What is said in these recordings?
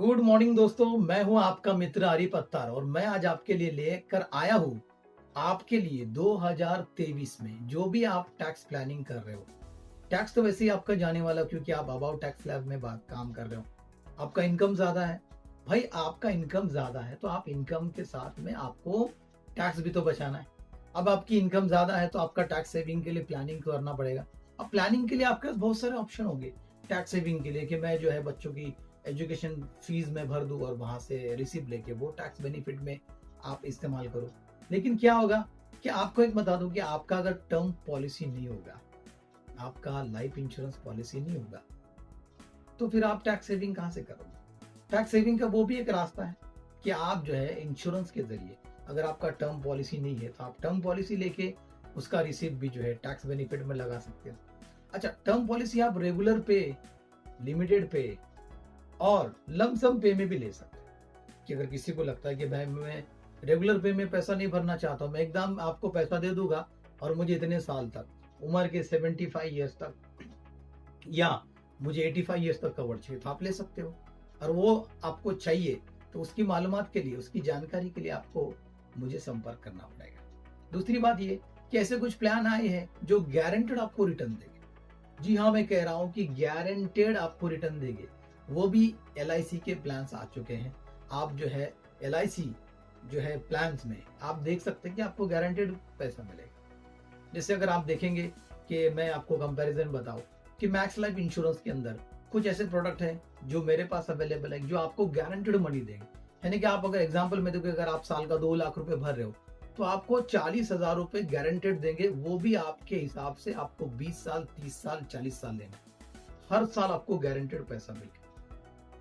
Good morning दोस्तों, मैं हूं आपका मित्र आरिफ अत्तार और मैं आज आपके लिए लेकर आया हूं आपके लिए 2023 में जो भी आप टैक्स प्लानिंग कर रहे हो। टैक्स तो वैसे ही आपका जाने वाला क्योंकि आप अबाउट टैक्स स्लैब में बात काम कर रहे हो। आपका इनकम ज्यादा है। भाई आपका इनकम ज्यादा है तो आप इनकम के साथ में आपको टैक्स भी तो बचाना है। अब आपकी इनकम ज्यादा है तो आपका टैक्स सेविंग के लिए प्लानिंग करना पड़ेगा। अब प्लानिंग के लिए आपके पास बहुत सारे ऑप्शन होंगे टैक्स सेविंग के लिए कि मैं जो है बच्चों की एजुकेशन फीस में भर दूं और वहां से रिसिप्ट लेके वो टैक्स बेनिफिट में आप इस्तेमाल करो। लेकिन क्या होगा कि आपको एक बता दूं कि आपका अगर टर्म पॉलिसी नहीं होगा, आपका लाइफ इंश्योरेंस पॉलिसी नहीं होगा, तो फिर आप टैक्स सेविंग कहां से करोगे। टैक्स सेविंग का वो भी एक रास्ता है कि आप जो है इंश्योरेंस के जरिए, अगर आपका टर्म पॉलिसी नहीं है तो आप टर्म पॉलिसी लेके उसका रिसिप्ट भी जो है टैक्स बेनिफिट में लगा सकते हो। अच्छा, टर्म पॉलिसी आप रेगुलर पे, लिमिटेड पे और लमसम पे में भी ले सकते हैं कि अगर किसी को लगता है कि भाई मैं रेगुलर पे में पैसा नहीं भरना चाहता हूं, मैं एकदम आपको पैसा दे दूंगा और मुझे इतने साल तक, उम्र के 75 ईयर्स तक या मुझे 85 ईयर्स तक कवर चाहिए, तो आप ले सकते हो। और वो आपको चाहिए तो उसकी मालूमात के लिए, उसकी जानकारी के लिए आपको मुझे संपर्क करना पड़ेगा। दूसरी बात ये कि ऐसे कुछ प्लान आए हैं जो गारंटेड आपको रिटर्न देंगे। जी हाँ, मैं कह रहा हूं कि गारंटेड आपको रिटर्न देंगे। वो भी LIC के प्लान्स आ चुके हैं। आप जो है LIC जो है प्लान्स में आप देख सकते हैं कि आपको गारंटेड पैसा मिलेगा। जैसे अगर आप देखेंगे कि मैं आपको कंपैरिजन बताऊं कि मैक्स लाइफ इंश्योरेंस के अंदर कुछ ऐसे प्रोडक्ट हैं जो मेरे पास अवेलेबल है जो आपको गारंटेड मनी देंगे। यानी कि आप अगर एग्जाम्पल में देखो, अगर आप साल का 2 लाख रुपए भर रहे हो तो आपको 40,000 रुपए गारंटेड देंगे। वो भी आपके हिसाब से आपको 20 साल, 30 साल, 40 साल देंगे। हर साल आपको गारंटेड पैसा मिलेगा।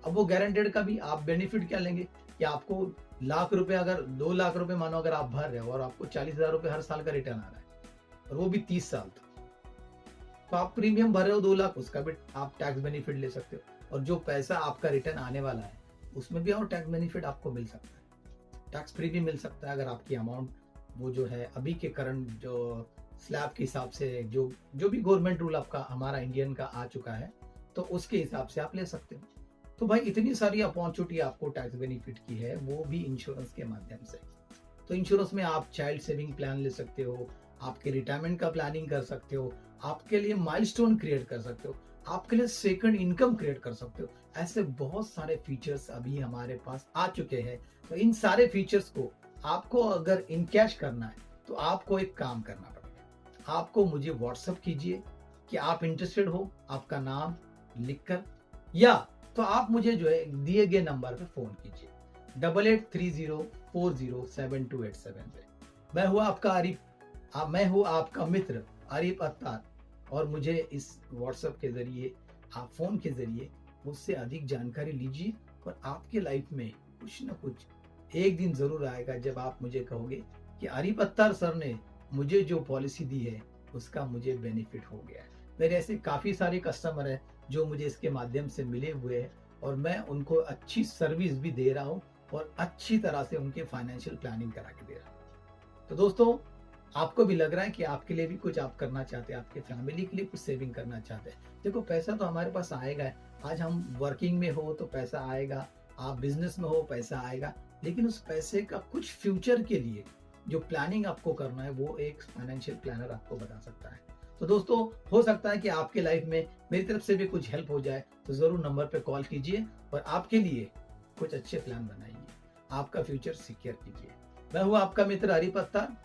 अब वो गारंटेड का भी आप बेनिफिट क्या लेंगे कि आपको लाख रुपए, अगर 2 लाख रुपए मानो अगर आप भर रहे हो और आपको 40,000 रुपए हर साल का रिटर्न आ रहा है और वो भी 30 साल तक, तो आप प्रीमियम भर रहे हो 2 लाख, उसका भी आप टैक्स बेनिफिट ले सकते हो। और जो पैसा आपका रिटर्न आने वाला है उसमें भी और टैक्स बेनिफिट आपको मिल सकता है। टैक्स फ्री भी मिल सकता है अगर आपकी अमाउंट वो जो है अभी के करंट जो स्लैब के हिसाब से, जो जो भी गवर्नमेंट रूल आपका हमारा इंडियन का आ चुका है, तो उसके हिसाब से आप ले सकते हो। तो भाई इतनी सारी अपॉर्चुनिटी आपको टैक्स बेनिफिट की है, वो भी इंश्योरेंस के माध्यम से। तो इंश्योरेंस में आप चाइल्ड सेविंग प्लान ले सकते हो, आपके रिटायरमेंट का प्लानिंग कर सकते हो, आपके लिए माइलस्टोन क्रिएट कर सकते हो, आपके लिए सेकंड इनकम क्रिएट कर सकते हो। ऐसे बहुत सारे फीचर्स अभी हमारे पास आ चुके हैं। तो इन सारे फीचर्स को आपको अगर इनकैश करना है तो आपको एक काम करना पड़ेगा। आपको मुझे व्हाट्सएप कीजिए कि आप इंटरेस्टेड हो, आपका नाम लिखकर, या तो आप मुझे जो है दिए गए नंबर पे फोन कीजिए 8830407287 पे। मैं हूँ आपका मित्र आरिफ अत्तार और मुझे इस व्हाट्सएप के जरिए, आप फोन के जरिए मुझसे अधिक जानकारी लीजिए। और आपके लाइफ में कुछ ना कुछ एक दिन जरूर आएगा जब आप मुझे कहोगे कि आरिफ अत्तार सर ने मुझे जो पॉलिसी दी है उसका मुझे बेनिफिट हो गया है। मेरे ऐसे काफी सारे कस्टमर हैं जो मुझे इसके माध्यम से मिले हुए हैं और मैं उनको अच्छी सर्विस भी दे रहा हूँ और अच्छी तरह से उनके फाइनेंशियल प्लानिंग करा के दे रहा हूँ। तो दोस्तों, आपको भी लग रहा है कि आपके लिए भी कुछ आप करना चाहते हैं, आपके फैमिली के लिए कुछ सेविंग करना चाहते हैं। देखो, पैसा तो हमारे पास आएगा। आज हम वर्किंग में हो तो पैसा आएगा, आप बिजनेस में हो पैसा आएगा, लेकिन उस पैसे का कुछ फ्यूचर के लिए जो प्लानिंग आपको करना है वो एक फाइनेंशियल प्लानर आपको बता सकता है। तो दोस्तों, हो सकता है कि आपके लाइफ में मेरी तरफ से भी कुछ हेल्प हो जाए, तो जरूर नंबर पे कॉल कीजिए और आपके लिए कुछ अच्छे प्लान बनाइए, आपका फ्यूचर सिक्योर कीजिए। मैं हूँ आपका मित्र आरिफ अत्तार।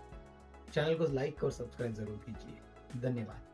चैनल को लाइक और सब्सक्राइब जरूर कीजिए। धन्यवाद।